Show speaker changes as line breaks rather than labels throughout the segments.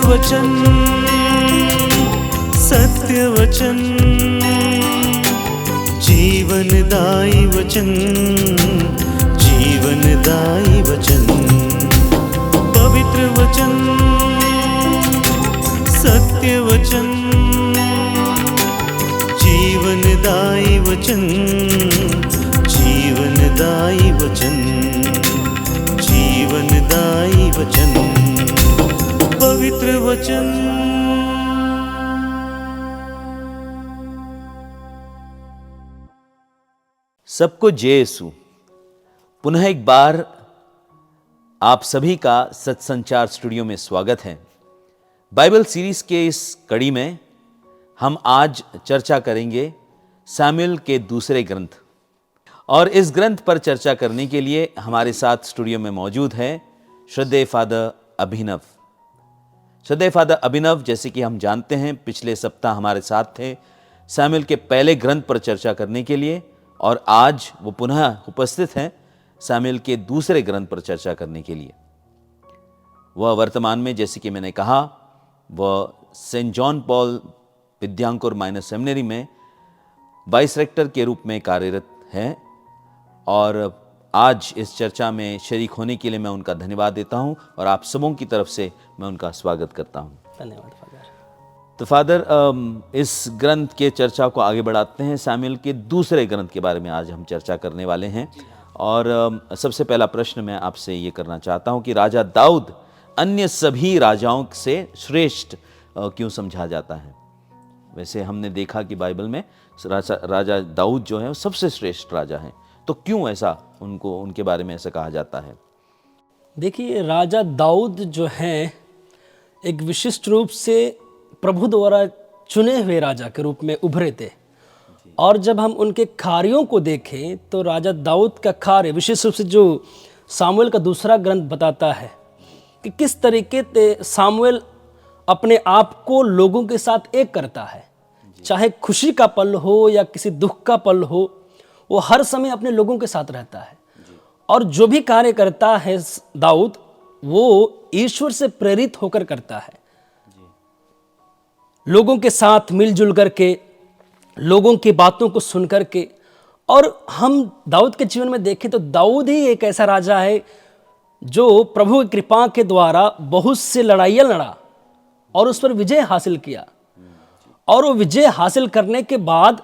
वचन, सत्य वचन, जीवनदायी वचन, जीवनदायी वचन। पवित्र वचन, सत्य वचन, जीवनदायी वचन, जीवनदायी वचन, जीवनदायी वचन, पवित्र वचन।
सबको जय यीशु। पुनः एक बार आप सभी का सत्संचार स्टूडियो में स्वागत है। बाइबल सीरीज के इस कड़ी में हम आज चर्चा करेंगे शमूएल के दूसरे ग्रंथ, और इस ग्रंथ पर चर्चा करने के लिए हमारे साथ स्टूडियो में मौजूद है श्रद्धेय फादर अभिनव। श्रद्धेय फादर अभिनव, जैसे कि हम जानते हैं, पिछले सप्ताह हमारे साथ थे शमूएल के पहले ग्रंथ पर चर्चा करने के लिए, और आज वो पुनः उपस्थित हैं शमूएल के दूसरे ग्रंथ पर चर्चा करने के लिए। वह वर्तमान में, जैसे कि मैंने कहा, वह Saint John Paul Vidyankur minor seminary में वाइस रेक्टर के रूप में कार्यरत है, और आज इस चर्चा में शरीक होने के लिए मैं उनका धन्यवाद देता हूं, और आप सबों की तरफ से मैं उनका स्वागत करता हूं।
धन्यवाद फादर।
तो फादर, इस ग्रंथ के चर्चा को आगे बढ़ाते हैं। शमूएल के दूसरे ग्रंथ के बारे में आज हम चर्चा करने वाले हैं, और सबसे पहला प्रश्न मैं आपसे ये करना चाहता हूं कि राजा दाऊद अन्य सभी राजाओं से श्रेष्ठ क्यों समझा जाता है? वैसे हमने देखा कि बाइबल में राजा दाऊद जो है वो सबसे श्रेष्ठ राजा हैं, तो क्यों ऐसा उनके बारे में ऐसा कहा जाता है?
देखिए, राजा दाऊद जो हैं एक विशिष्ट रूप से प्रभु द्वारा चुने हुए राजा के रूप में उभरे थे, और जब हम उनके कार्यों को देखें तो राजा दाऊद का कार्य विशेष रूप से जो शमूएल का दूसरा ग्रंथ बताता है कि किस तरीके से शमूएल अपने आप को लोगों के साथ एक करता है। चाहे खुशी का पल हो या किसी दुख का पल हो, वो हर समय अपने लोगों के साथ रहता है, और जो भी कार्य करता है दाऊद, वो ईश्वर से प्रेरित होकर करता है। लोगों के साथ मिलजुल करके, लोगों की बातों को सुन करके। और हम दाऊद के जीवन में देखें तो दाऊद ही एक ऐसा राजा है जो प्रभु की कृपा के द्वारा बहुत से लड़ाइयाँ लड़ा और उस पर विजय हासिल किया, और वो विजय हासिल करने के बाद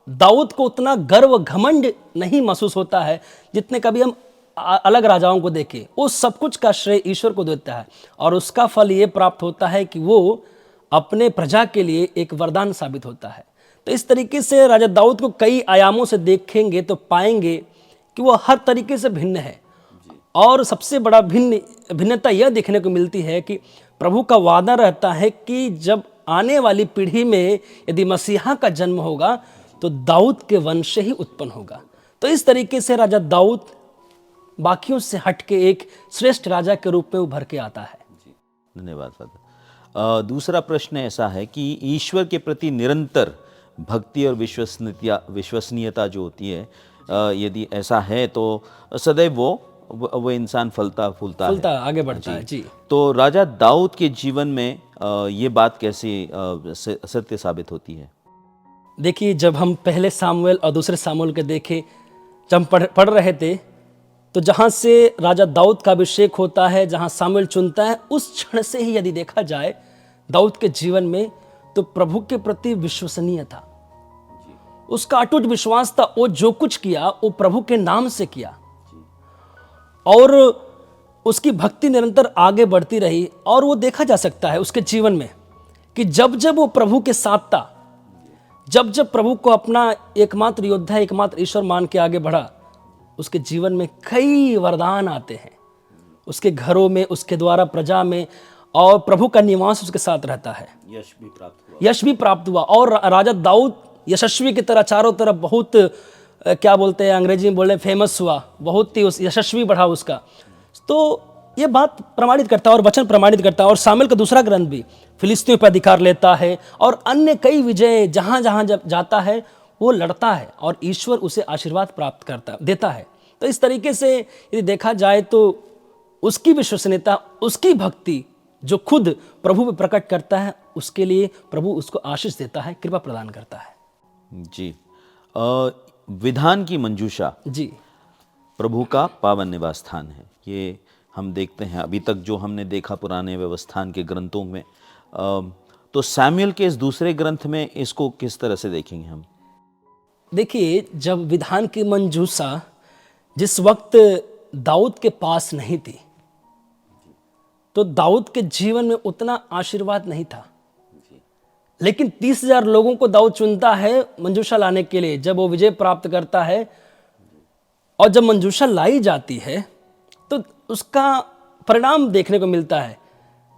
दाऊद को उतना गर्व घमंड नहीं महसूस होता है जितने कभी हम अलग राजाओं को देखें। वो सब कुछ का श्रेय ईश्वर को देता है, और उसका फल ये प्राप्त होता है कि वो अपने प्रजा के लिए एक वरदान साबित होता है। तो इस तरीके से राजा दाऊद को कई आयामों से देखेंगे तो पाएंगे कि वो हर तरीके से भिन्न है, और सबसे बड़ा भिन्नता यह देखने को मिलती है कि प्रभु का वादा रहता है कि जब आने वाली पीढ़ी में यदि मसीहा का जन्म होगा तो दाऊद के वंश से ही उत्पन्न होगा। तो इस तरीके से राजा दाऊद बाकियों से हटके एक श्रेष्ठ राजा के रूप में उभर के आता है।
धन्यवाद फादर। दूसरा प्रश्न ऐसा है कि ईश्वर के प्रति निरंतर भक्ति और विश्वसनीयता जो होती है, यदि ऐसा है तो सदैव वो इंसान फलता फूलता है,
आगे बढ़ता है। जी। तो
राजा दाऊद के जीवन में ये बात कैसे सत्य साबित होती है?
देखिए, जब हम पहले शमूएल और दूसरे शमूएल के देखे, जब हम पढ़ रहे थे, तो जहाँ से राजा दाऊद का अभिषेक होता है, जहाँ शमूएल चुनता है, उस क्षण से ही यदि देखा जाए दाऊद के जीवन में, तो प्रभु के प्रति विश्वसनीय था। उसका अटूट विश्वास था। वो जो कुछ किया वो प्रभु के नाम से किया, और उसकी भक्ति निरंतर आगे बढ़ती रही। और वो देखा जा सकता है उसके जीवन में कि जब जब वो प्रभु के साथ था, जब जब प्रभु को अपना एकमात्र योद्धा, एकमात्र ईश्वर मान के आगे बढ़ा, उसके जीवन में कई वरदान आते हैं, उसके घरों में, उसके द्वारा प्रजा में, और प्रभु का निवास उसके साथ रहता है। यश भी प्राप्त हुआ, और राजा दाऊद यशस्वी की तरह चारों तरफ बहुत, क्या बोलते हैं अंग्रेजी में बोले, फेमस हुआ, बहुत ही यशस्वी बढ़ा उसका। तो ये बात प्रमाणित करता है और वचन प्रमाणित करता है। और शमूएल का दूसरा ग्रंथ भी फिलिस्तीयों पर अधिकार लेता है, और अन्य कई विजय जहाँ जहाँ जब जाता है वो लड़ता है, और ईश्वर उसे आशीर्वाद प्राप्त देता है। तो इस तरीके से यदि देखा जाए तो उसकी विश्वसनीयता, उसकी भक्ति जो खुद प्रभु पे प्रकट करता है उसके लिए प्रभु उसको आशीष देता है, कृपा प्रदान करता है।
जी। विधान की मंजूषा
जी
प्रभु का पावन निवास स्थान है। ये हम देखते हैं अभी तक जो हमने देखा पुराने व्यवस्थान के ग्रंथों में। तो सैमुएल के इस दूसरे ग्रंथ में इसको किस तरह से देखेंगे हम?
देखिए, जब विधान की मंजूषा जिस वक्त दाऊद के पास नहीं थी तो दाऊद के जीवन में उतना आशीर्वाद नहीं था, लेकिन 30,000 लोगों को दाऊद चुनता है मंजूषा लाने के लिए। जब वो विजय प्राप्त करता है और जब मंजूषा लाई जाती है तो उसका परिणाम देखने को मिलता है।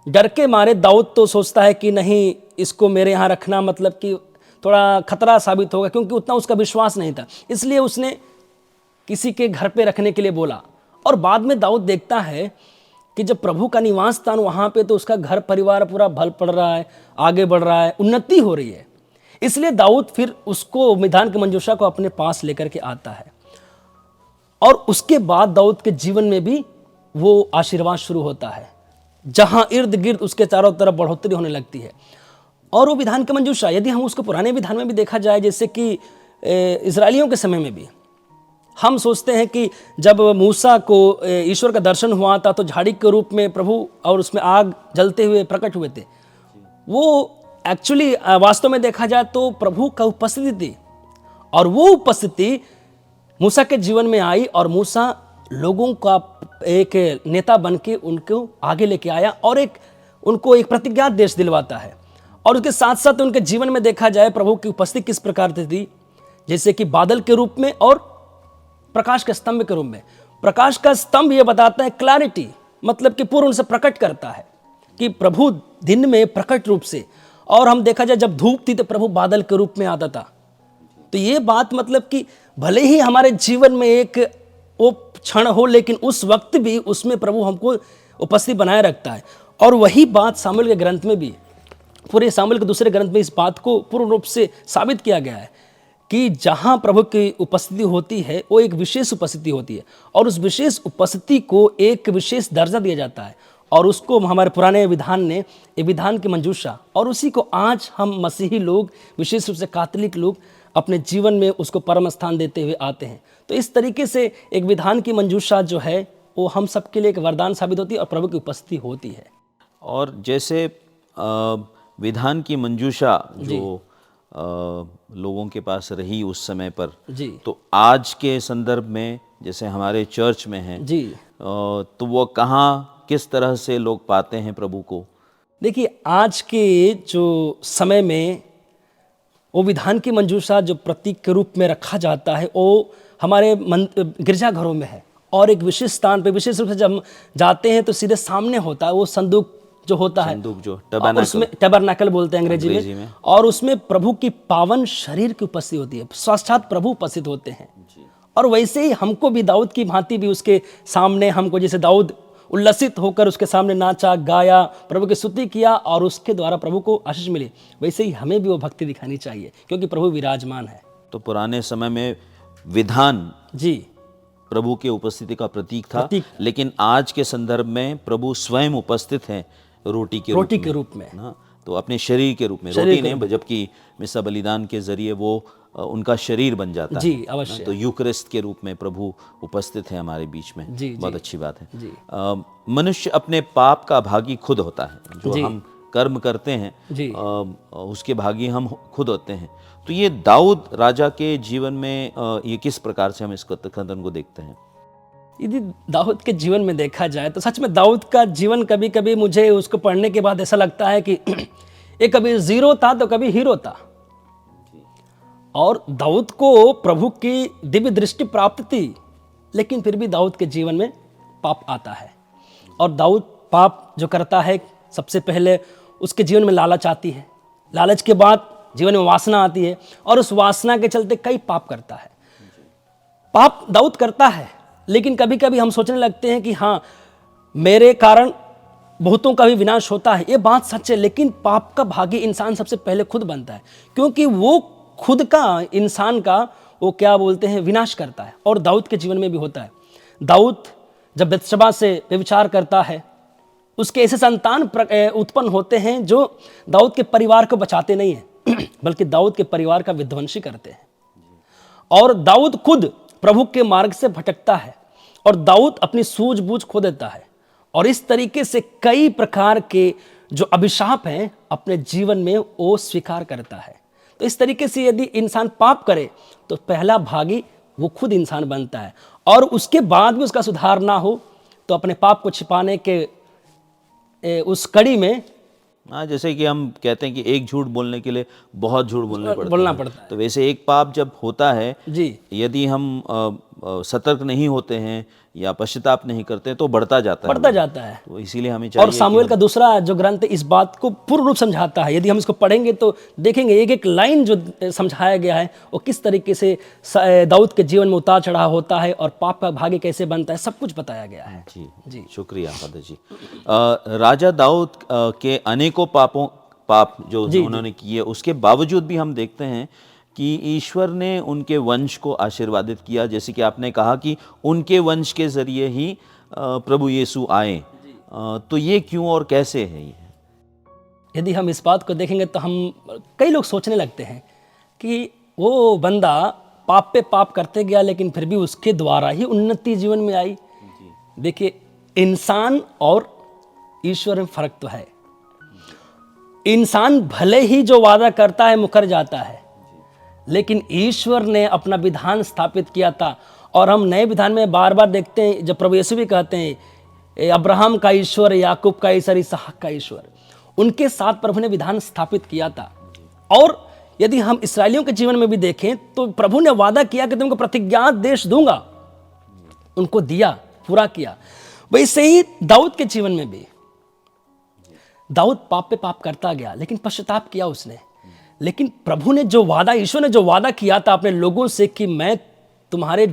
डर के मारे दाऊद तो सोचता है कि नहीं, इसको मेरे यहाँ रखना मतलब कि थोड़ा खतरा साबित होगा, क्योंकि उतना उसका विश्वास नहीं था। इसलिए उसने किसी के घर पे रखने के लिए बोला। और बाद में दाऊद देखता है कि जब प्रभु का निवास स्थान वहाँ पे, तो उसका घर परिवार पूरा भल पड़ रहा है, आगे बढ़ रहा है, उन्नति हो रही है। इसलिए दाऊद फिर उसको विधान की मंजूषा को अपने पास लेकर के आता है। और उसके बाद दाऊद के जीवन में भी वो आशीर्वाद शुरू होता है, जहां इर्द गिर्द उसके चारों तरफ बढ़ोतरी होने लगती है। और वो विधान की मंजूषा, यदि हम उसको पुराने विधान में भी देखा जाए, जैसे कि इजरायलियों के समय में भी हम सोचते हैं कि जब मूसा को ईश्वर का दर्शन हुआ था तो झाड़ी के रूप में प्रभु और उसमें आग जलते हुए प्रकट हुए थे। वो एक्चुअली वास्तव में देखा जाए तो प्रभु का उपस्थिति थी, और वो उपस्थिति मूसा के जीवन में आई और मूसा लोगों का एक नेता बन के उनको आगे लेके आया और उनको एक प्रतिज्ञा देश दिलवाता है। और उसके साथ साथ उनके जीवन में देखा जाए प्रभु की उपस्थिति किस प्रकार से थी, जैसे कि बादल के रूप में और प्रकाश के स्तंभ के रूप में। प्रकाश का स्तंभ ये बताता है क्लैरिटी, मतलब कि पूर्ण से प्रकट करता है कि प्रभु दिन में प्रकट रूप से। और हम देखा जाए जब धूप थी तो प्रभु बादल के रूप में आता था। तो ये बात मतलब कि भले ही हमारे जीवन में एक वो क्षण हो, लेकिन उस वक्त भी उसमें प्रभु हमको उपस्थिति बनाए रखता है। और वही बात सामुएल के ग्रंथ में भी, पूरे सामुएल के दूसरे ग्रंथ में इस बात को पूर्ण रूप से साबित किया गया है कि जहां प्रभु की उपस्थिति होती है वो एक विशेष उपस्थिति होती है, और उस विशेष उपस्थिति को एक विशेष दर्जा दिया जाता है। और उसको हमारे पुराने विधान ने एक विधान की मंजूषा, और उसी को आज हम मसीही लोग, विशेष रूप से कैथोलिक लोग, अपने जीवन में उसको परम स्थान देते हुए आते हैं। तो इस तरीके से एक विधान की मंजूषा जो है वो हम सबके लिए एक वरदान साबित होती है और प्रभु की उपस्थिति होती है।
और जैसे विधान की मंजूषा जो लोगों के पास रही उस समय पर
जी,
तो आज के संदर्भ में जैसे हमारे चर्च में है
जी,
तो वो कहाँ किस तरह से लोग पाते हैं प्रभु को?
देखिए, आज के जो समय में वो विधान की मंजूषा जो प्रतीक के रूप में रखा जाता है वो हमारे गिरजाघरों में है, और एक विशेष स्थान पे विशेष रूप से जब हम जाते हैं तो सीधे सामने होता है वो संदूक जो होता है,
संदूक जो
उसमें टैबरनेकल बोलते हैं अंग्रेजी में, और उसमें प्रभु की पावन शरीर की उपस्थिति होती है, साक्षात प्रभु उपस्थित होते हैं। और वैसे ही हमको भी दाऊद की भांति भी उसके सामने, हमको जैसे दाऊद उल्लसित होकर उसके सामने नाचा, गाया, प्रभु की स्तुति किया और उसके द्वारा प्रभु को आशीष मिली, वैसे ही हमें भी वो भक्ति दिखानी चाहिए, क्योंकि प्रभु विराजमान है।
तो पुराने समय में विधान
जी
प्रभु के उपस्थिति का प्रतीक था, लेकिन आज के संदर्भ में प्रभु स्वयं उपस्थित हैं रोटी के रूप में ना, तो अपने शरीर के रूप में, रोटी नहीं, जबकि मिसा बलिदान के जरिए वो उनका शरीर बन जाता
जी,
है।
अवश्य।
तो यूकरिस्ट के रूप में प्रभु उपस्थित है हमारे बीच में।
जी,
बहुत
जी,
अच्छी बात है।
जी।
मनुष्य अपने पाप का भागी खुद होता है, जो
जी,
हम कर्म करते हैं
जी,
उसके भागी हम खुद होते हैं। तो ये दाऊद राजा के जीवन में ये किस प्रकार से हम इस कथन को देखते हैं?
यदि दाऊद के जीवन में देखा जाए तो सच में दाऊद का जीवन कभी कभी मुझे उसको पढ़ने के बाद ऐसा लगता है कि ये कभी जीरो था तो कभी हीरो था। और दाऊद को प्रभु की दिव्य दृष्टि प्राप्त थी, लेकिन फिर भी दाऊद के जीवन में पाप आता है। और दाऊद पाप जो करता है, सबसे पहले उसके जीवन में लालच आती है, लालच के बाद जीवन में वासना आती है, और उस वासना के चलते कई पाप करता है। पाप दाऊद करता है, लेकिन कभी कभी हम सोचने लगते हैं कि हाँ, मेरे कारण बहुतों का भी विनाश होता है। ये बात सच है, लेकिन पाप का भागी इंसान सबसे पहले खुद बनता है, क्योंकि वो खुद का इंसान का वो क्या बोलते हैं विनाश करता है। और दाऊद के जीवन में भी होता है। दाऊद जब बत्शबा से व्यभिचार करता है उसके ऐसे संतान उत्पन्न होते हैं जो दाऊद के परिवार को बचाते नहीं हैं बल्कि दाऊद के परिवार का विध्वंसी करते हैं। और दाऊद खुद प्रभु के मार्ग से भटकता है और दाऊद अपनी सूझबूझ खो देता है और इस तरीके से कई प्रकार के जो अभिशाप हैं अपने जीवन में वो स्वीकार करता है। तो इस तरीके से यदि इंसान पाप करे तो पहला भागी वो खुद इंसान बनता है और उसके बाद भी उसका सुधार ना हो तो अपने पाप को छिपाने के उस कड़ी में,
हाँ, जैसे कि हम कहते हैं कि एक झूठ बोलने के लिए बहुत झूठ बोलना पड़ता है।
है।
तो वैसे एक पाप जब होता है,
जी,
यदि हम सतर्क नहीं होते हैं या पश्चाताप नहीं करते तो बढ़ता जाता है। तो इसीलिए हमें चाहिए
और सामुएल का दूसरा जो ग्रंथ है इस बात को पूर्ण रूप समझाता है। यदि हम इसको पढ़ेंगे तो देखेंगे एक एक लाइन जो समझाया गया है वो किस तरीके से दाऊद के जीवन में उतार चढ़ाव होता है और पाप का भागी कैसे बनता है, सब कुछ बताया गया है।
जी, शुक्रिया फादर जी। राजा दाऊद के अनेकों पाप जो उन्होंने किए, उसके बावजूद भी हम देखते हैं कि ईश्वर ने उनके वंश को आशीर्वादित किया। जैसे कि आपने कहा कि उनके वंश के जरिए ही प्रभु यीशु आए, तो ये क्यों और कैसे है ये?
यदि हम इस बात को देखेंगे तो हम कई लोग सोचने लगते हैं कि वो बंदा पाप पे पाप करते गया लेकिन फिर भी उसके द्वारा ही उन्नति जीवन में आई। देखिए, इंसान और ईश्वर में फर्क तो है। इंसान भले ही जो वादा करता है मुकर जाता है, लेकिन ईश्वर ने अपना विधान स्थापित किया था और हम नए विधान में बार बार देखते हैं जब प्रभु यीशु भी कहते हैं अब्राहम का ईश्वर, याकूब का ईश्वर, इसहाक का ईश्वर, उनके साथ प्रभु ने विधान स्थापित किया था। और यदि हम इस्राएलियों के जीवन में भी देखें तो प्रभु ने वादा किया कि तुमको प्रतिज्ञात देश दूंगा, उनको दिया, पूरा किया। वैसे ही दाऊद के जीवन में भी दाऊद पाप पे पाप करता गया लेकिन पश्चाताप किया उसने। लेकिन प्रभु ने जो वादा, ईश्वर ने जो वादा किया था अपने लोगों से कि मैं तुम्हारे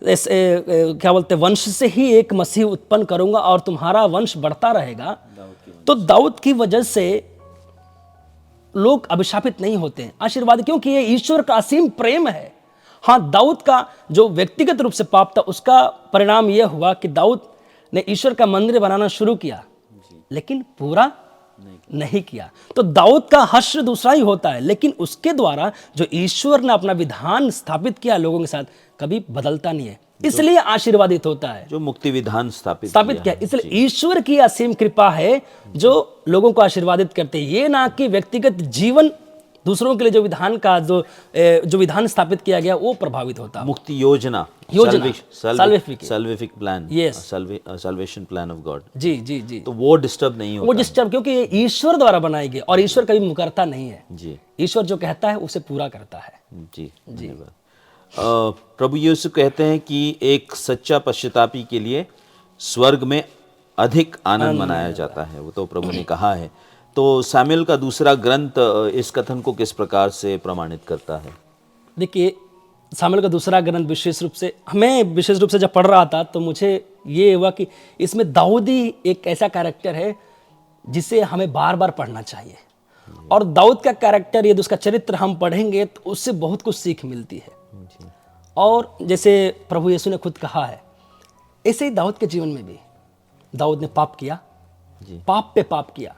क्या बोलते वंश से ही एक मसीह उत्पन्न करूंगा और तुम्हारा वंश बढ़ता रहेगा, तो दाऊद की वजह से लोग अभिशापित नहीं होते हैं, आशीर्वाद, क्योंकि ये ईश्वर का असीम प्रेम है। हाँ, दाऊद का जो व्यक्तिगत रूप से पाप था उसका परिणाम यह हुआ कि दाऊद ने ईश्वर का मंदिर बनाना शुरू किया लेकिन पूरा नहीं किया। तो दाऊद का हश्र दूसरा ही होता है, लेकिन उसके द्वारा जो ईश्वर ने अपना विधान स्थापित किया लोगों के साथ कभी बदलता नहीं है, इसलिए आशीर्वादित होता है।
जो मुक्ति विधान स्थापित
किया, इसलिए ईश्वर की असीम कृपा है जो लोगों को आशीर्वादित करते हैं। ये ना कि व्यक्तिगत जीवन दूसरों के लिए जो विधान का जो विधान स्थापित किया गया वो प्रभावित होता है।
मुक्ति योजना salvific plan, salvation plan of God,
जी,
तो वो डिस्टर्ब नहीं होता,
वो डिस्टर्ब, क्योंकि ये ईश्वर द्वारा बनाई गई और ईश्वर कभी मुकरता नहीं है।
जी,
ईश्वर जो कहता है उसे पूरा करता है।
जी। प्रभु यीशु कहते हैं कि एक सच्चा पश्चातापी के लिए स्वर्ग में अधिक आनंद मनाया जाता है, वो तो प्रभु ने कहा है। तो सामुएल का दूसरा ग्रंथ इस कथन को किस प्रकार से प्रमाणित करता है?
देखिए, सामुएल का दूसरा ग्रंथ विशेष रूप से जब पढ़ रहा था तो मुझे ये हुआ कि इसमें दाऊदी एक ऐसा कैरेक्टर है जिसे हमें बार बार पढ़ना चाहिए। और दाऊद का कैरेक्टर, यदि उसका चरित्र हम पढ़ेंगे तो उससे बहुत कुछ सीख मिलती है। और जैसे प्रभु यीशु ने खुद कहा है, ऐसे ही दाऊद के जीवन में भी दाऊद ने पाप किया, पाप पे पाप किया,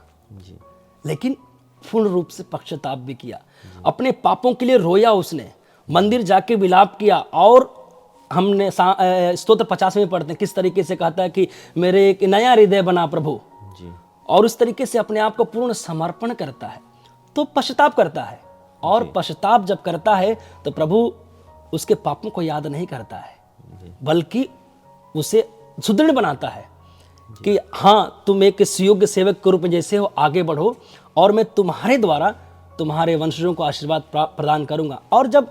लेकिन पूर्ण रूप से पश्चाताप भी किया। अपने पापों के लिए रोया उसने, मंदिर जाके विलाप किया। और हमने स्तोत्र 50 में पढ़ते हैं किस तरीके से कहता है कि मेरे एक नया हृदय बना प्रभु, और उस तरीके से अपने आप को पूर्ण समर्पण करता है, तो पश्चाताप करता है। और पश्चाताप जब करता है तो प्रभु उसके पापों को याद नहीं करता है, बल्कि उसे सुदृढ़ बनाता है कि हाँ, तुम एक सुयोग्य सेवक के रूप में जैसे हो आगे बढ़ो और मैं तुम्हारे द्वारा तुम्हारे वंशजों को आशीर्वाद प्रदान करूंगा। और जब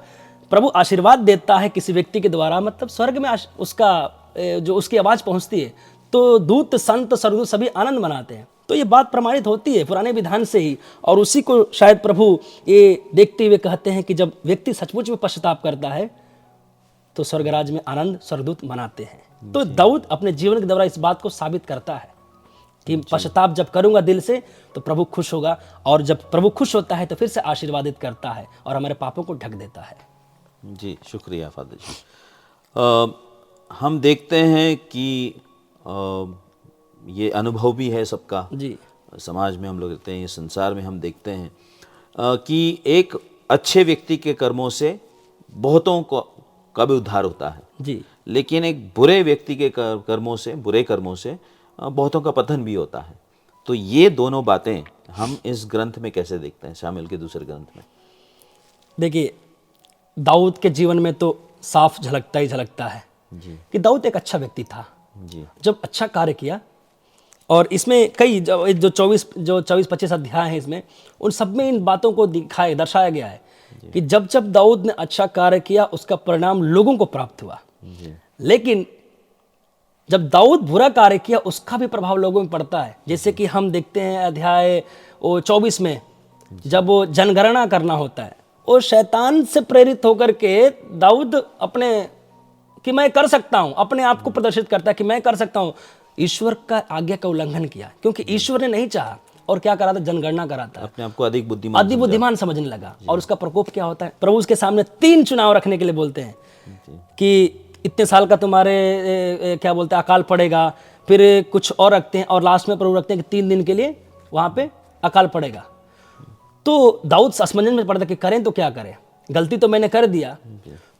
प्रभु आशीर्वाद देता है किसी व्यक्ति के द्वारा, मतलब स्वर्ग में उसका जो उसकी आवाज़ पहुंचती है तो दूत, संत, स्वर्गदूत सभी आनंद मनाते हैं। तो ये बात प्रमाणित होती है पुराने विधान से ही, और उसी को शायद प्रभु ये देखते हुए कहते हैं कि जब व्यक्ति सचमुच में पश्चाताप करता है तो स्वर्गराज में आनंद स्वर्गदूत मनाते हैं। तो दाऊद अपने जीवन के द्वारा इस बात को साबित करता है कि पश्चाताप जब करूंगा दिल से तो प्रभु खुश होगा, और जब प्रभु खुश होता है तो फिर से आशीर्वादित करता है और हमारे पापों को ढक देता है।
जी, शुक्रिया फादर जी। हम देखते हैं कि ये अनुभव भी है सबका,
जी
समाज में हम लोग रहते हैं, ये संसार में हम देखते हैं कि एक अच्छे व्यक्ति के कर्मों से बहुतों का भी उद्धार होता है,
जी
लेकिन एक बुरे व्यक्ति के कर्मों से, बुरे कर्मों से बहुतों का पतन भी होता है। तो ये दोनों बातें हम इस ग्रंथ में कैसे देखते हैं, शामिल के दूसरे ग्रंथ में?
देखिए, दाऊद के जीवन में तो साफ झलकता ही झलकता है
जी
कि दाऊद एक अच्छा व्यक्ति था,
जी
जब अच्छा कार्य किया। और इसमें कई जो 24-25 अध्याय हैं इसमें, उन सब में इन बातों को दर्शाया गया है कि जब जब दाऊद ने अच्छा कार्य किया उसका परिणाम लोगों को प्राप्त हुआ,
जी
लेकिन जब दाऊद बुरा कार्य किया उसका भी प्रभाव लोगों में पड़ता है। जैसे कि हम देखते हैं अध्याय 24 में, जब वो जनगणना करना होता है, वो शैतान से प्रेरित होकर के दाऊद अपने कि मैं कर सकता हूं, अपने आप को प्रदर्शित करता है कि मैं कर सकता हूं, ईश्वर का आज्ञा का उल्लंघन किया, क्योंकि ईश्वर ने नहीं चाहा। और क्या करा था? जनगणना कराता है,
अपने आप को अधिक बुद्धिमान
समझने लगा। और उसका प्रकोप क्या होता है? प्रभु उसके सामने 3 चुनाव रखने के लिए बोलते हैं कि इतने साल का तुम्हारे क्या बोलते हैं अकाल पड़ेगा, फिर कुछ और रखते हैं, और लास्ट में प्रभु रखते हैं कि 3 दिन के लिए वहां पे अकाल पड़ेगा। तो दाऊद असमंजस में पड़ता कि करें तो क्या करें, गलती तो मैंने कर दिया।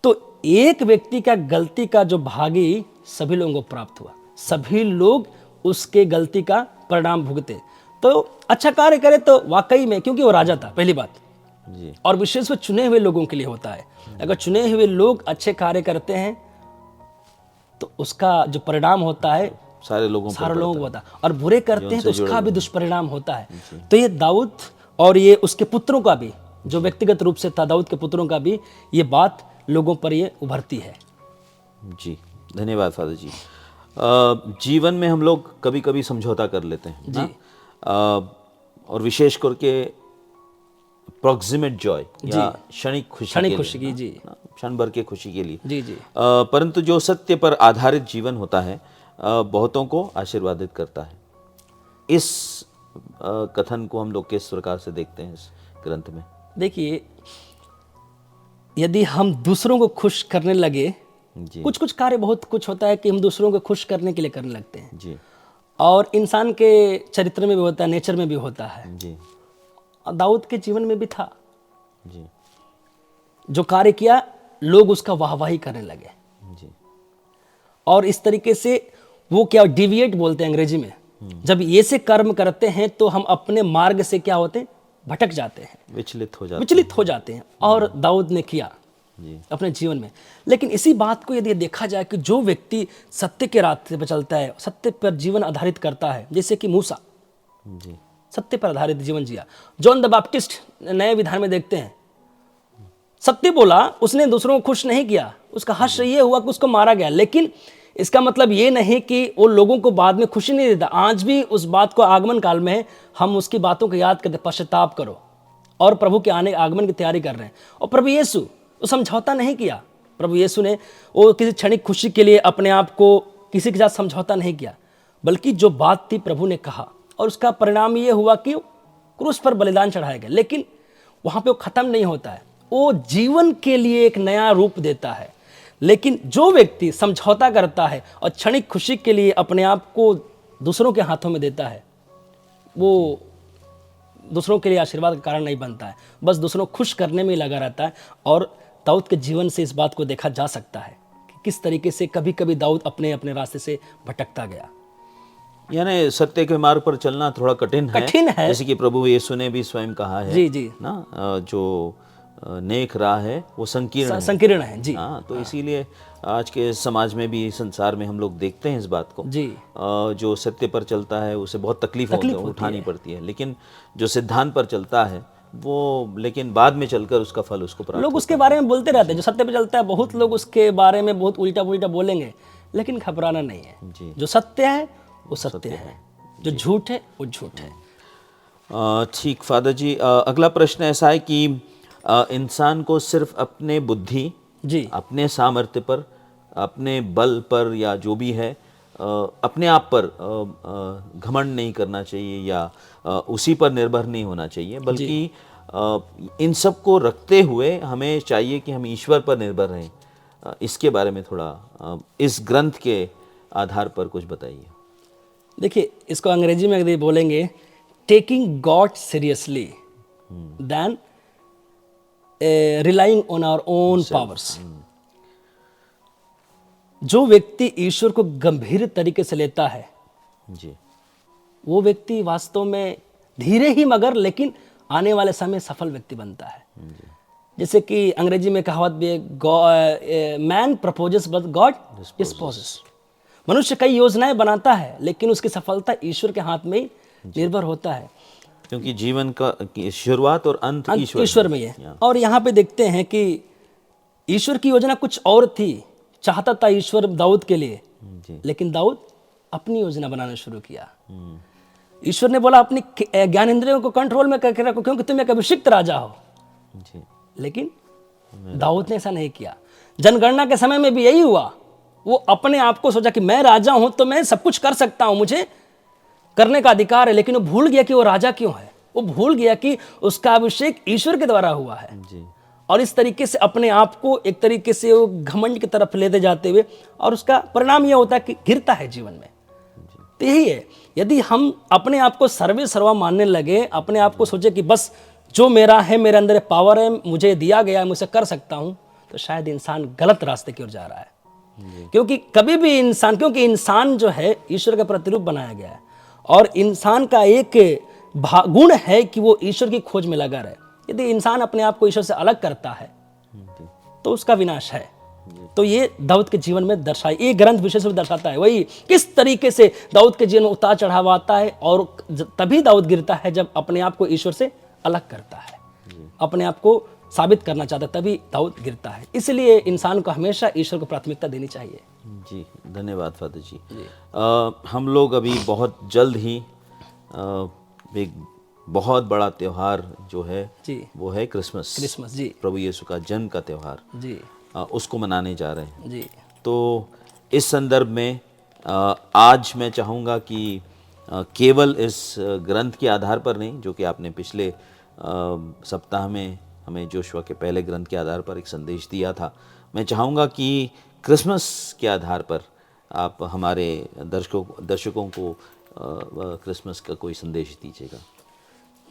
तो एक व्यक्ति का गलती का जो भागी सभी लोगों को प्राप्त हुआ, सभी लोग उसके गलती का परिणाम भुगते। तो अच्छा कार्य करे तो वाकई में, क्योंकि वो राजा था पहली बात,
जी
और विशेष में चुने हुए लोगों के लिए होता है। अगर चुने हुए लोग अच्छे कार्य करते हैं तो उसका जो परिणाम होता है
सारे लोगों
को होता है, और बुरे करते हैं तो उसका भी दुष्परिणाम होता है। तो ये दाऊद और ये उसके पुत्रों का भी, जो व्यक्तिगत रूप से था दाऊद के पुत्रों का भी, ये बात लोगों पर ये उभरती है।
जी धन्यवाद फादर जी। जीवन में हम लोग कभी कभी समझौता कर लेते हैं
जी।
और विशेष करके प्रॉक्सिमेट जॉय या क्षणिक खुशी
की जी,
क्षण भर के खुशी के लिए
जी जी
परंतु जो सत्य पर आधारित जीवन होता है बहुतों को आशीर्वादित करता है। इस कथन को हम लोग किस प्रकार से देखते हैं इस ग्रंथ में?
देखिए, यदि हम दूसरों को खुश करने लगे, कुछ कुछ कार्य बहुत कुछ होता है कि हम दूसरों को खुश करने के लिए करने लगते हैं
जी,
और इंसान के चरित्र में भी होता है, नेचर में भी होता है
जी,
और दाऊद के जीवन में भी था।
जी,
जो कार्य किया लोग उसका वाहवाही करने लगे,
जी,
और इस तरीके से वो क्या डिविएट बोलते हैं अंग्रेजी में, जब ये से कर्म करते हैं तो हम अपने मार्ग से क्या होते हैं, भटक जाते हैं, विचलित हो जाते हैं। और दाऊद ने किया
जी,
अपने जीवन में। लेकिन इसी बात को यदि देखा जाए कि जो व्यक्ति सत्य के रास्ते पर चलता है, सत्य पर जीवन आधारित करता है, जैसे कि मूसा
जी,
सत्य पर आधारित जीवन जिया, जॉन द बैप्टिस्ट नए विधान में देखते हैं, सत्य बोला, उसने दूसरों को खुश नहीं किया, उसका हश्र ये हुआ कि उसको मारा गया। लेकिन इसका मतलब ये नहीं कि वो लोगों को बाद में खुशी नहीं देता। आज भी उस बात को आगमन काल में हम उसकी बातों को याद करते, पश्चाताप करो, और प्रभु के आने आगमन की तैयारी कर रहे हैं। और प्रभु यीशु वो समझौता नहीं किया, प्रभु यीशु ने वो किसी क्षणिक खुशी के लिए अपने आप को किसी के साथ समझौता नहीं किया, बल्कि जो बात थी प्रभु ने कहा, और उसका परिणाम ये हुआ कि क्रूस पर बलिदान चढ़ाया गया। लेकिन वहां पे वो खत्म नहीं होता है, वो जीवन के लिए एक नया रूप देता है। लेकिन जो व्यक्ति समझौता करता है और क्षणिक खुशी के लिए अपने आप को दूसरों के हाथों में देता है, वो दूसरों के लिए आशीर्वाद का कारण नहीं बनता है, बस दूसरों को खुश करने में लगा रहता है। और दाऊद के जीवन से इस बात को देखा जा सकता है कि किस तरीके से कभी कभी दाऊद अपने अपने रास्ते से भटकता गया।
यानी सत्य के मार्ग पर चलना थोड़ा कठिन है, जैसे कि प्रभु यीशु ने भी स्वयं कहा है,
जी जी
ना, जो नेक राह है वो
संकीर्ण है जी।
हाँ, तो इसीलिए आज के समाज में भी, संसार में हम लोग देखते हैं इस बात को
जी।
जो सत्य पर चलता है उसे बहुत तकलीफ उठानी पड़ती है, लेकिन जो सिद्धांत पर चलता है वो, लेकिन बाद में चलकर उसका फल उसको प्राप्त।
लोग उसके बारे में बोलते रहते हैं, जो सत्य पर चलता है बहुत लोग उसके बारे में बहुत उल्टा पुल्टा बोलेंगे, लेकिन घबराना नहीं है
जी।
जो सत्य है वो सत्य है, जो झूठ है वो झूठ है।
ठीक फादर जी, अगला प्रश्न ऐसा है कि इंसान को सिर्फ अपने बुद्धि
जी,
अपने सामर्थ्य पर, अपने बल पर या जो भी है अपने आप पर घमंड नहीं करना चाहिए या उसी पर निर्भर नहीं होना चाहिए, बल्कि इन सब को रखते हुए हमें चाहिए कि हम ईश्वर पर निर्भर रहें। इसके बारे में थोड़ा इस ग्रंथ के आधार पर कुछ बताइए।
देखिए, इसको अंग्रेजी में यदि बोलेंगे, taking God seriously then relying on our own powers. जो व्यक्ति ईश्वर को गंभीर तरीके से लेता है,
जी,
वो व्यक्ति वास्तव में धीरे ही मगर लेकिन आने वाले समय सफल व्यक्ति बनता है। जैसे कि अंग्रेजी में कहावत भी है, man proposes but God disposes. मनुष्य कई योजनाएं बनाता है लेकिन उसकी सफलता ईश्वर के हाथ में ही निर्भर होता है,
क्योंकि जीवन का की शुरुआत और अंत
ईश्वर में ही है। और यहाँ पे देखते हैं कि ईश्वर की योजना कुछ और थी, चाहता था ईश्वर दाऊद के लिए,
जी,
लेकिन दाऊद अपनी योजना बनाना शुरू किया। ईश्वर ने बोला अपनी ज्ञान इंद्रियों को कंट्रोल में करके रखो क्योंकि तुम एक अभिषिक्त राजा हो,
जी,
लेकिन दाऊद ने ऐसा नहीं किया। जनगणना के समय में भी यही हुआ। वो अपने आप को सोचा कि मैं राजा हूं तो मैं सब कुछ कर सकता हूं, मुझे करने का अधिकार है, लेकिन वो भूल गया कि वो राजा क्यों है। वो भूल गया कि उसका अभिषेक ईश्वर के द्वारा हुआ है।
जी,
और इस तरीके से अपने आप को एक तरीके से वो घमंड की तरफ लेते जाते हुए, और उसका परिणाम यह होता है कि गिरता है जीवन में। तो यही है, यदि हम अपने आप को सर्वे सर्वा मानने लगे, अपने आप को सोचे कि बस जो मेरा है, मेरे अंदर पावर है, मुझे दिया गया है, मुझे कर सकता हूं, तो शायद इंसान गलत रास्ते की ओर जा रहा है। क्योंकि कभी भी इंसान जो है ईश्वर का प्रतिरूप बनाया गया है, और इंसान का एक गुण है कि वो ईश्वर की खोज में लगा रहे। यदि इंसान अपने आप को ईश्वर से अलग करता है तो उसका विनाश है। तो ये दाऊद के जीवन में दर्शाई, ये ग्रंथ विशेष रूप दर्शाता है वही किस तरीके से दाऊद के जीवन में उतार चढ़ाव आता है, और तभी दाऊद गिरता है जब अपने आप को ईश्वर से अलग करता है, अपने आप को साबित करना चाहता है, तभी दाऊद गिरता है। इसलिए इंसान को हमेशा ईश्वर को प्राथमिकता देनी चाहिए।
जी, धन्यवाद फादर जी। हम लोग अभी बहुत जल्द ही एक बहुत बड़ा त्योहार जो है
जी,
वो है क्रिसमस।
जी,
प्रभु यीशु का जन्म का त्योहार
जी,
उसको मनाने जा रहे हैं।
जी।
तो इस संदर्भ में आज मैं चाहूँगा कि केवल इस ग्रंथ के आधार पर नहीं, जो कि आपने पिछले सप्ताह में हमें जोशुआ के पहले ग्रंथ के आधार पर एक संदेश दिया था, मैं चाहूँगा कि क्रिसमस के आधार पर आप हमारे दर्शकों को क्रिसमस का कोई संदेश दीजिएगा।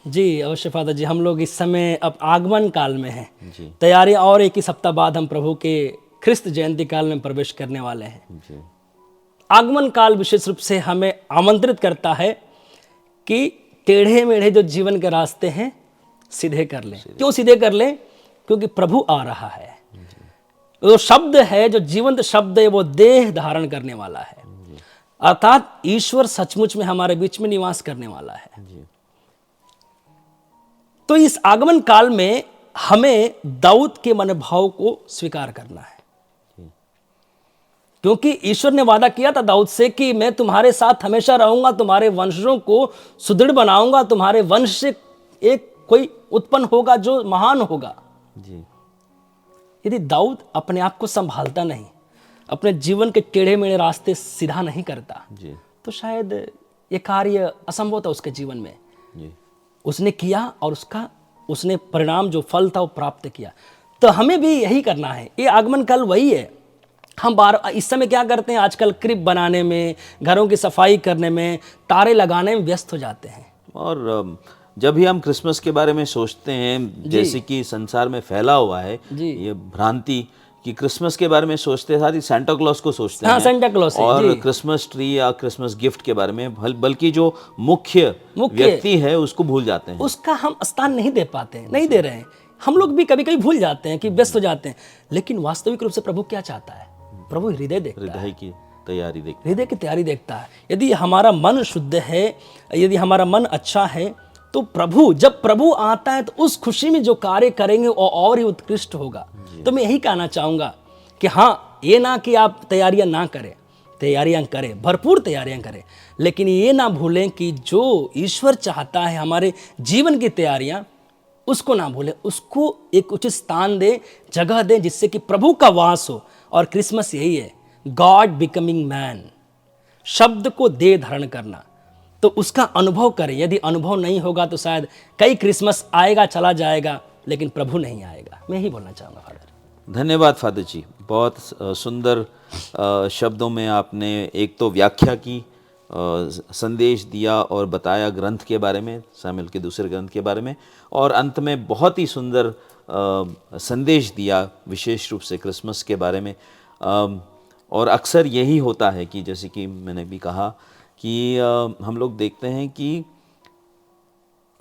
जी अवश्य फादर जी। हम लोग इस समय अब आगमन काल में हैं,
जी,
तैयारी, और एक ही सप्ताह बाद हम प्रभु के ख्रिस्त जयंती काल में प्रवेश करने वाले हैं।
जी,
आगमन काल विशेष रूप से हमें आमंत्रित करता है कि टेढ़े मेढ़े जो जीवन के रास्ते हैं सीधे कर लें। क्यों सीधे कर लें? क्योंकि प्रभु आ रहा है। जो शब्द है, जो जीवंत शब्द है, वो देह धारण करने वाला है, अर्थात ईश्वर सचमुच में हमारे बीच में निवास करने वाला है।
जी,
तो इस आगमन काल में हमें दाऊद के मनोभाव को स्वीकार करना है, क्योंकि ईश्वर ने वादा किया था दाऊद से कि मैं तुम्हारे साथ हमेशा रहूंगा, तुम्हारे वंशजों को सुदृढ़ बनाऊंगा, तुम्हारे वंश से एक कोई उत्पन्न होगा जो महान होगा।
जी,
यदि दाऊद अपने आप को संभालता नहीं, अपने जीवन के टेढ़े मेढ़े रास्ते सीधा नहीं करता,
जी,
तो शायद ये कार्य असंभव था उसके जीवन में।
जी,
उसने किया और उसने परिणाम जो फल था वो प्राप्त किया। तो हमें भी यही करना है। ये आगमन काल वही है। हम इस समय क्या करते हैं, आजकल क्रिब बनाने में, घरों की सफाई करने में, तारे लगाने में व्यस्त हो जाते हैं।
और जब भी हम क्रिसमस के बारे में सोचते हैं, जैसे कि संसार में फैला हुआ है ये भ्रांति कि क्रिसमस के बारे में सोचते साथ ही सेंटा क्लॉज को सोचते हैं।
सेंटा क्लॉज
और क्रिसमस ट्री या क्रिसमस गिफ्ट के बारे में बल्कि जो मुख्य व्यक्ति है उसको भूल जाते हैं।
उसका हम स्थान नहीं दे पाते हैं, नहीं दे रहे हैं। हम लोग भी कभी कभी भूल जाते हैं कि व्यस्त हो जाते हैं, लेकिन वास्तविक रूप से प्रभु क्या चाहता है? प्रभु हृदय देखता है,
हृदय की तैयारी देखता
हृदय की तैयारी देखता है। यदि हमारा मन शुद्ध है, यदि हमारा मन अच्छा है, तो जब प्रभु आता है तो उस खुशी में जो कार्य करेंगे वो और ही उत्कृष्ट होगा। तो मैं यही कहना चाहूँगा कि हाँ, ये ना कि आप तैयारियां ना करें, तैयारियां करें, भरपूर तैयारियां करें, लेकिन ये ना भूलें कि जो ईश्वर चाहता है हमारे जीवन की तैयारियां, उसको ना भूलें, उसको एक उचित स्थान दें, जगह दें, जिससे कि प्रभु का वास हो। और क्रिसमस यही है, गॉड बिकमिंग मैन, शब्द को देह धारण करना। तो उसका अनुभव करें। यदि अनुभव नहीं होगा तो शायद कई क्रिसमस आएगा चला जाएगा, लेकिन प्रभु नहीं आएगा। मैं यही बोलना चाहूँगा फादर।
धन्यवाद फादर जी। बहुत सुंदर शब्दों में आपने एक तो व्याख्या की संदेश दिया और बताया ग्रंथ के बारे में, शामिल के दूसरे ग्रंथ के बारे में, और अंत में बहुत ही सुंदर संदेश दिया विशेष रूप से क्रिसमस के बारे में। और अक्सर यही होता है कि जैसे कि मैंने भी कहा कि हम लोग देखते हैं कि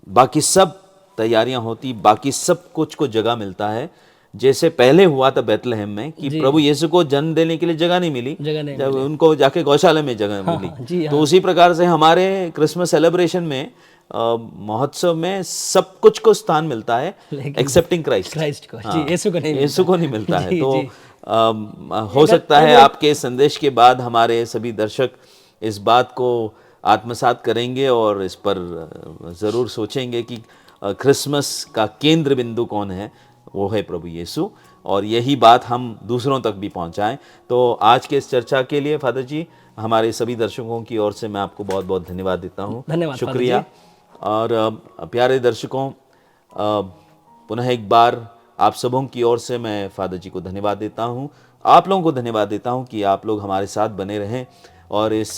बाकी सब तैयारियां होती, बाकी सब कुछ को जगह मिलता है, जैसे पहले हुआ था बैतलहम में कि प्रभु यीशु को जन्म देने के लिए जगह नहीं मिली, जब उनको जाके गौशाला में जगह मिली। तो उसी प्रकार से हमारे क्रिसमस सेलिब्रेशन में महोत्सव में सब कुछ को स्थान मिलता है एक्सेप्टिंग क्राइस्ट को, यीशु को नहीं मिलता है। तो हो सकता है आपके संदेश के बाद हमारे सभी दर्शक इस बात को आत्मसात करेंगे और इस पर ज़रूर सोचेंगे कि क्रिसमस का केंद्र बिंदु कौन है, वो है प्रभु यीशु, और यही बात हम दूसरों तक भी पहुंचाएं। तो आज के इस चर्चा के लिए फादर जी, हमारे सभी दर्शकों की ओर से मैं आपको बहुत बहुत धन्यवाद देता हूँ।
धन्यवाद,
शुक्रिया। और प्यारे दर्शकों, पुनः एक बार आप सबों की ओर से मैं फादर जी को धन्यवाद देता हूँ, आप लोगों को धन्यवाद देता हूँ कि आप लोग हमारे साथ बने रहें और इस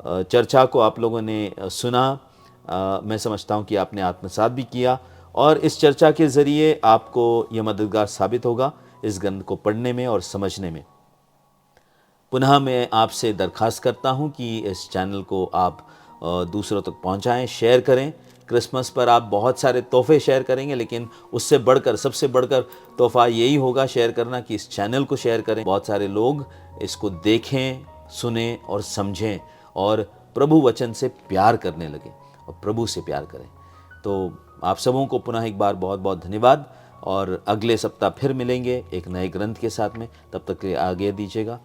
चर्चा को आप लोगों ने सुना। मैं समझता हूँ कि आपने आत्मसात भी किया और इस चर्चा के ज़रिए आपको यह मददगार साबित होगा इस ग्रंथ को पढ़ने में और समझने में। पुनः मैं आपसे दरख्वास्त करता हूँ कि इस चैनल को आप दूसरों तक पहुँचाएँ, शेयर करें। क्रिसमस पर आप बहुत सारे तोहफे शेयर करेंगे, लेकिन उससे बढ़कर, सबसे बढ़कर तोहफा यही होगा शेयर करना कि इस चैनल को शेयर करें, बहुत सारे लोग इसको देखें, सुने और समझें और प्रभु वचन से प्यार करने लगें और प्रभु से प्यार करें। तो आप सबों को पुनः एक बार बहुत बहुत धन्यवाद और अगले सप्ताह फिर मिलेंगे एक नए ग्रंथ के साथ में। तब तक के लिए आगे दीजिएगा।